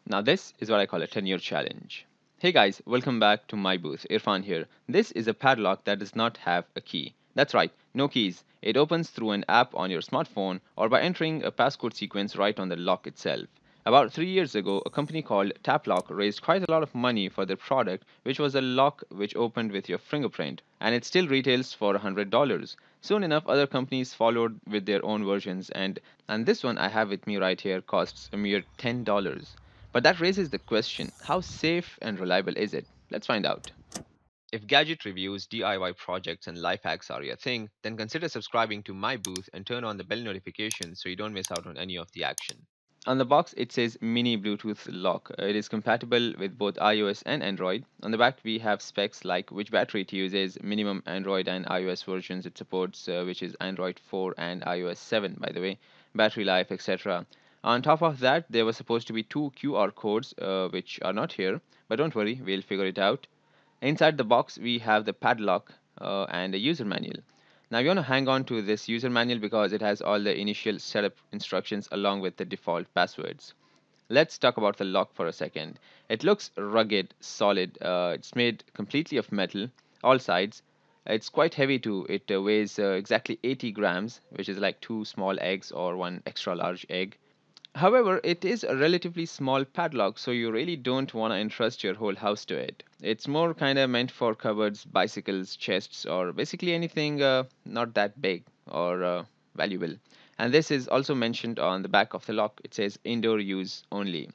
Now this is what I call a 10-year challenge. Hey guys, welcome back to MiiBooth. Irfan here. This is a padlock that does not have a key. That's right, no keys. It opens through an app on your smartphone or by entering a passcode sequence right on the lock itself. About 3 years ago, a company called TapLock raised quite a lot of money for their product, which was a lock which opened with your fingerprint, and it still retails for $100. Soon enough, other companies followed with their own versions, and this one I have with me right here costs a mere $10. But that raises the question, how safe and reliable is it? Let's find out. If gadget reviews, DIY projects, and life hacks are your thing, then consider subscribing to my booth and turn on the bell notifications so you don't miss out on any of the action. On the box, it says Mini Bluetooth Lock. It is compatible with both iOS and Android. On the back, we have specs like which battery it uses, minimum Android and iOS versions it supports, which is Android 4 and iOS 7, by the way, battery life, etc. On top of that, there were supposed to be two QR codes, which are not here, but don't worry, we'll figure it out. Inside the box, we have the padlock and a user manual. Now, you want to hang on to this user manual because it has all the initial setup instructions along with the default passwords. Let's talk about the lock for a second. It looks rugged, solid. It's made completely of metal, all sides. It's quite heavy too. It weighs exactly 80 grams, which is like two small eggs or one extra large egg. However, it is a relatively small padlock, so you really don't want to entrust your whole house to it. It's more kind of meant for cupboards, bicycles, chests, or basically anything not that big or valuable. And this is also mentioned on the back of the lock. It says indoor use only.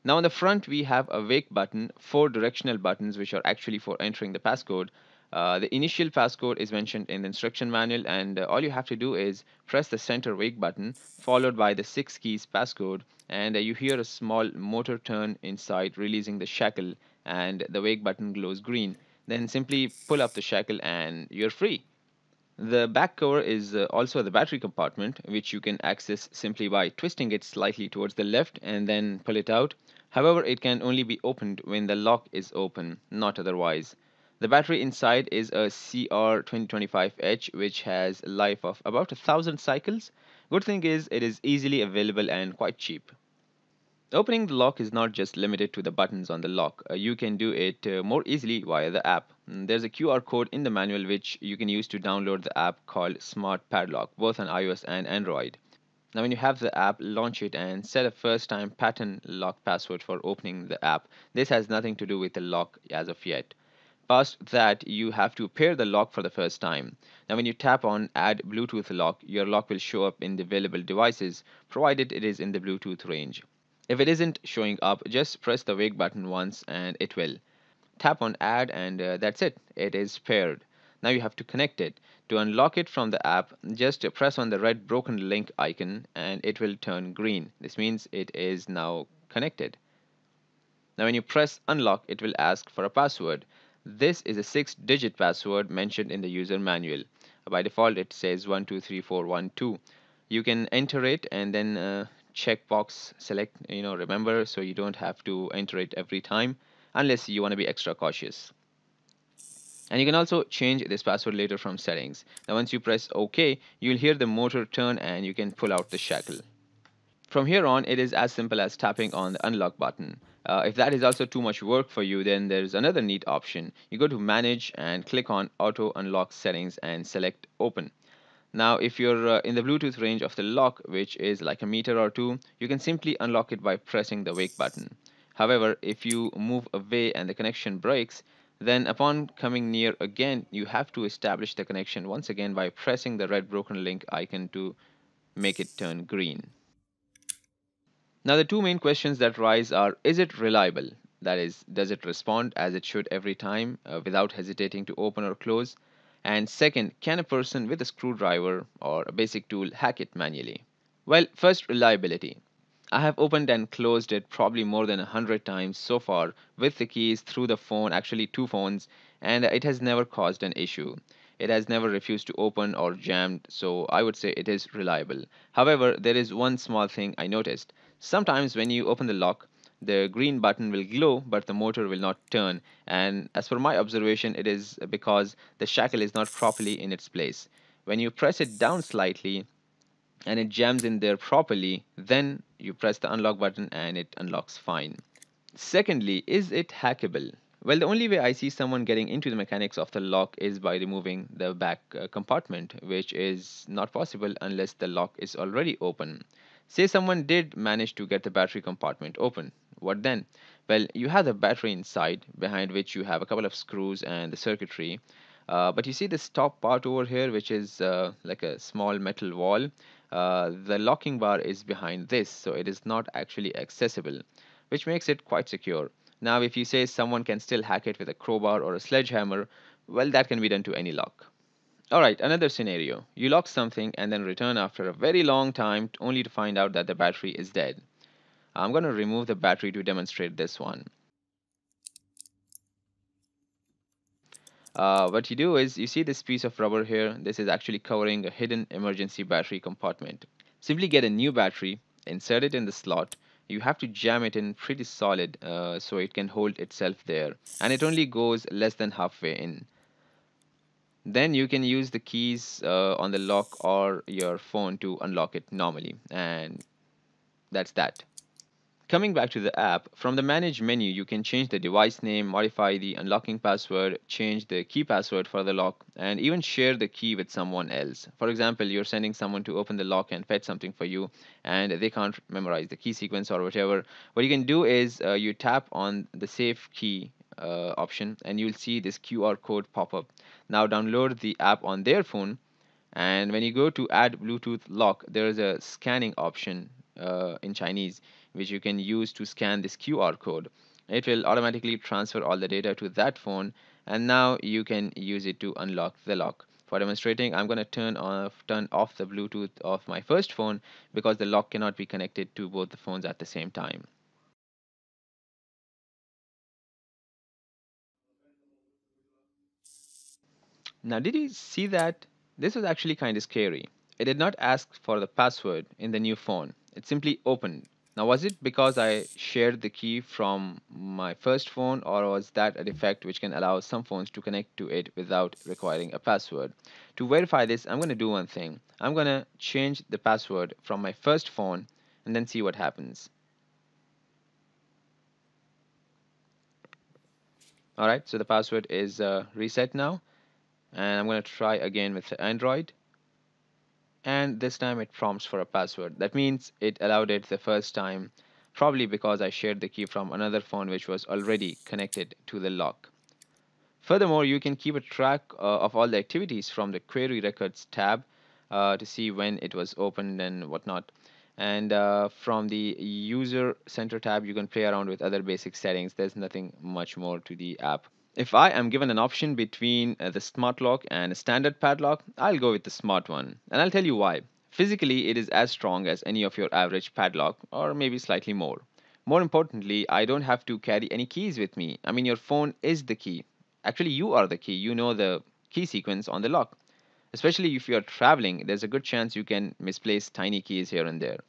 Now on the front, we have a wake button, four directional buttons, which are actually for entering the passcode. The initial passcode is mentioned in the instruction manual, and all you have to do is press the center wake button, followed by the six keys passcode, and you hear a small motor turn inside, releasing the shackle, and the wake button glows green. Then simply pull up the shackle, and you're free. The back cover is also the battery compartment, which you can access simply by twisting it slightly towards the left and then pull it out. However, it can only be opened when the lock is open, not otherwise. The battery inside is a CR2025H, which has a life of about 1,000 cycles. Good thing is, it is easily available and quite cheap. Opening the lock is not just limited to the buttons on the lock. You can do it more easily via the app. There's a QR code in the manual which you can use to download the app called Smart Padlock, both on iOS and Android. Now, when you have the app, launch it and set a first time pattern lock password for opening the app. This has nothing to do with the lock as of yet. Past that, you have to pair the lock for the first time. Now, when you tap on Add Bluetooth Lock, your lock will show up in the available devices, provided it is in the Bluetooth range. If it isn't showing up, just press the wake button once and it will. Tap on Add, and that's it. It is paired. Now you have to connect it. To unlock it from the app, just press on the red broken link icon and it will turn green. This means it is now connected. Now, when you press unlock, it will ask for a password. This is a 6-digit password mentioned in the user manual. By default, it says 123412. You can enter it and then checkbox select, remember, so you don't have to enter it every time unless you want to be extra cautious. And you can also change this password later from settings. Now, once you press OK, you'll hear the motor turn and you can pull out the shackle. From here on, it is as simple as tapping on the unlock button. If that is also too much work for you, then there's another neat option. You go to Manage and click on Auto Unlock Settings and select Open. Now, if you're in the Bluetooth range of the lock, which is like a meter or two, you can simply unlock it by pressing the wake button. However, if you move away and the connection breaks, then upon coming near again, you have to establish the connection once again by pressing the red broken link icon to make it turn green. Now, the two main questions that rise are, is it reliable? That is, does it respond as it should every time without hesitating to open or close? And second, can a person with a screwdriver or a basic tool hack it manually? Well, first, reliability. I have opened and closed it probably more than 100 times so far with the keys through the phone, actually two phones, and it has never caused an issue. It has never refused to open or jammed, so I would say it is reliable. However, there is one small thing I noticed. Sometimes when you open the lock, the green button will glow, but the motor will not turn. And as per my observation, it is because the shackle is not properly in its place. When you press it down slightly, and it jams in there properly, then you press the unlock button and it unlocks fine. Secondly, is it hackable? Well, the only way I see someone getting into the mechanics of the lock is by removing the back compartment, which is not possible unless the lock is already open. Say someone did manage to get the battery compartment open. What then? Well, you have the battery inside, behind which you have a couple of screws and the circuitry. But you see this top part over here, which is like a small metal wall. The locking bar is behind this, so it is not actually accessible, which makes it quite secure. Now, if you say someone can still hack it with a crowbar or a sledgehammer, well, that can be done to any lock. Alright, another scenario. You lock something and then return after a very long time only to find out that the battery is dead. I'm going to remove the battery to demonstrate this one. What you do is you see this piece of rubber here. This is actually covering a hidden emergency battery compartment. Simply get a new battery, insert it in the slot. You have to jam it in pretty solid so it can hold itself there. And it only goes less than halfway in. Then you can use the keys on the lock or your phone to unlock it normally. And that's that. Coming back to the app, from the Manage menu, you can change the device name, modify the unlocking password, change the key password for the lock, and even share the key with someone else. For example, you're sending someone to open the lock and fetch something for you, and they can't memorize the key sequence or whatever. What you can do is you tap on the Save Key option, and you'll see this QR code pop up. Now, download the app on their phone, and when you go to add Bluetooth lock, there is a scanning option in Chinese, which you can use to scan this QR code. It will automatically transfer all the data to that phone, and now you can use it to unlock the lock. For demonstrating, I'm going to turn off the Bluetooth of my first phone because the lock cannot be connected to both the phones at the same time. Now, did you see that? This was actually kind of scary. It did not ask for the password in the new phone. It simply opened. Now, was it because I shared the key from my first phone, or was that a defect which can allow some phones to connect to it without requiring a password? To verify this, I'm going to do one thing. I'm going to change the password from my first phone and then see what happens. All right, so the password is reset now, and I'm going to try again with Android. And this time it prompts for a password. That means it allowed it the first time, probably because I shared the key from another phone which was already connected to the lock. Furthermore, you can keep a track of all the activities from the Query Records tab to see when it was opened and whatnot. And from the User Center tab, you can play around with other basic settings. There's nothing much more to the app. If I am given an option between the smart lock and a standard padlock, I'll go with the smart one. And I'll tell you why. Physically, it is as strong as any of your average padlock, or maybe slightly more. More importantly, I don't have to carry any keys with me. I mean, your phone is the key. Actually, you are the key. You know the key sequence on the lock. Especially if you are traveling, there's a good chance you can misplace tiny keys here and there.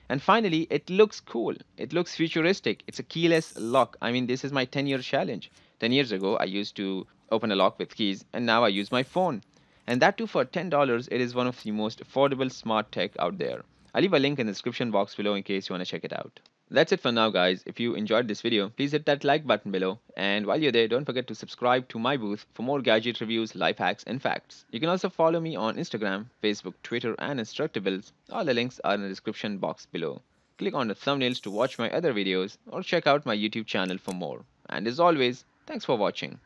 And finally, it looks cool. It looks futuristic. It's a keyless lock. I mean, this is my 10-year challenge. 10 years ago, I used to open a lock with keys, and now I use my phone. And that too for $10, it is one of the most affordable smart tech out there. I'll leave a link in the description box below in case you want to check it out. That's it for now, guys. If you enjoyed this video, please hit that like button below. And while you're there, don't forget to subscribe to my booth for more gadget reviews, life hacks, and facts. You can also follow me on Instagram, Facebook, Twitter, and Instructables. All the links are in the description box below. Click on the thumbnails to watch my other videos or check out my YouTube channel for more. And as always, thanks for watching.